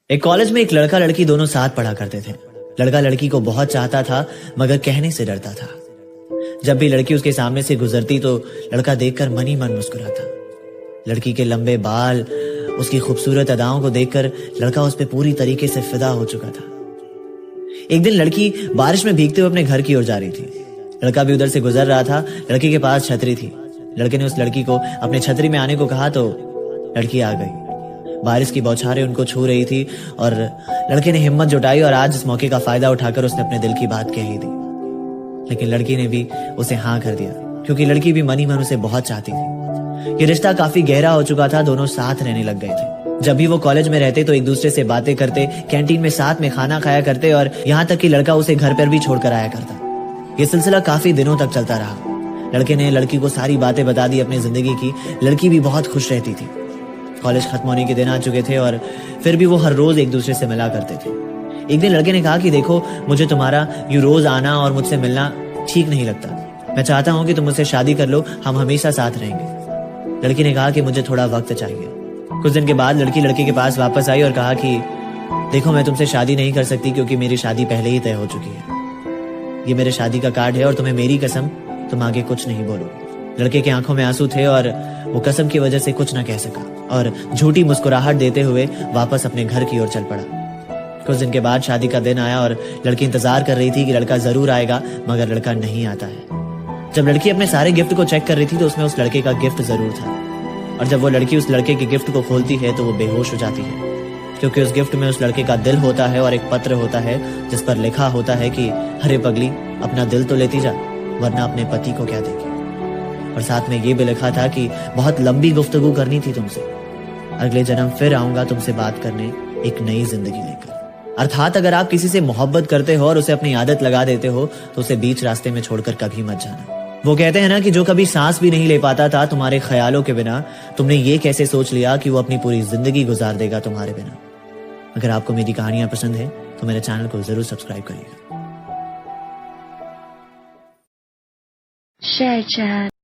एक कॉलेज में एक लड़का लड़की दोनों साथ पढ़ा करते थे। लड़का लड़की को बहुत चाहता था मगर कहने से डरता था। जब भी लड़की उसके सामने से गुजरती तो लड़का देखकर मन ही मन मुस्कुराता। लड़की के लंबे बाल, उसकी खूबसूरत अदाओं को देखकर लड़का उस पर पूरी तरीके से फिदा हो चुका था। एक दिन लड़की बारिश में भीगते हुए अपने घर की ओर जा रही थी। लड़का भी उधर से गुजर रहा था। लड़की के पास छतरी थी। लड़के ने उस लड़की को अपने छतरी में आने को कहा तो लड़की आ गई। बारिश की बौछारें उनको छू रही थी और लड़के ने हिम्मत जुटाई और आज इस मौके का फायदा उठाकर उसने अपने दिल की बात कह ही दी। लेकिन लड़की ने भी उसे हाँ कर दिया क्योंकि लड़की भी मन ही मन उसे बहुत चाहती थी। ये रिश्ता काफी गहरा हो चुका था। दोनों साथ रहने लग गए थे। जब भी वो कॉलेज में रहते तो एक दूसरे से बातें करते, कैंटीन में साथ में खाना खाया करते और यहाँ तक कि लड़का उसे घर पर भी छोड़कर आया करता। ये सिलसिला काफी दिनों तक चलता रहा। लड़के ने लड़की को सारी बातें बता दी अपनी जिंदगी की। लड़की भी बहुत खुश रहती थी। कॉलेज खत्म होने के दिन आ चुके थे और फिर भी वो हर रोज एक दूसरे से मिला करते थे। एक दिन लड़के ने कहा कि देखो, मुझे तुम्हारा यूं रोज आना और मुझसे मिलना ठीक नहीं लगता। मैं चाहता हूं कि तुम मुझसे शादी कर लो, हम हमेशा साथ रहेंगे। लड़की ने कहा कि मुझे थोड़ा वक्त चाहिए। कुछ दिन के बाद लड़की लड़के के पास वापस आई और कहा कि देखो, मैं तुमसे शादी नहीं कर सकती क्योंकि मेरी शादी पहले ही तय हो चुकी है। ये मेरे शादी का कार्ड है और तुम्हें मेरी कसम, तुम आगे कुछ नहीं बोलो। लड़के की आंखों में आंसू थे और वो कसम की वजह से कुछ न कह सका और झूठी मुस्कुराहट देते हुए वापस अपने घर की ओर चल पड़ा। कुछ दिन के बाद शादी का दिन आया और लड़की इंतजार कर रही थी कि लड़का जरूर आएगा, मगर लड़का नहीं आता है। जब लड़की अपने सारे गिफ्ट को चेक कर रही थी तो उसमें उस लड़के का गिफ्ट जरूर था। और जब वो लड़की उस लड़के के गिफ्ट को खोलती है तो वो बेहोश हो जाती है क्योंकि उस गिफ्ट में उस लड़के का दिल होता है और एक पत्र होता है जिस पर लिखा होता है कि अरे पगली, अपना दिल तो लेती जा, वरना अपने पति को क्या देगी। और साथ में ये भी लिखा था कि बहुत लंबी गुफ्तगू करनी थी तुमसे, अगले जन्म फिर आऊंगा तुमसे बात करने एक नई जिंदगी लेकर। अर्थात अगर आप किसी से मोहब्बत करते हो और उसे अपनी आदत लगा देते हो तो उसे बीच रास्ते में छोड़कर कभी मत जाना। वो कहते हैं ना कि जो कभी सांस भी नहीं ले पाता था तुम्हारे ख्यालों के बिना, तुमने ये कैसे सोच लिया कि वो अपनी पूरी जिंदगी गुजार देगा तुम्हारे बिना। अगर आपको मेरी कहानियां पसंद है तो मेरे चैनल को जरूर सब्सक्राइब करिएगा। Share chat.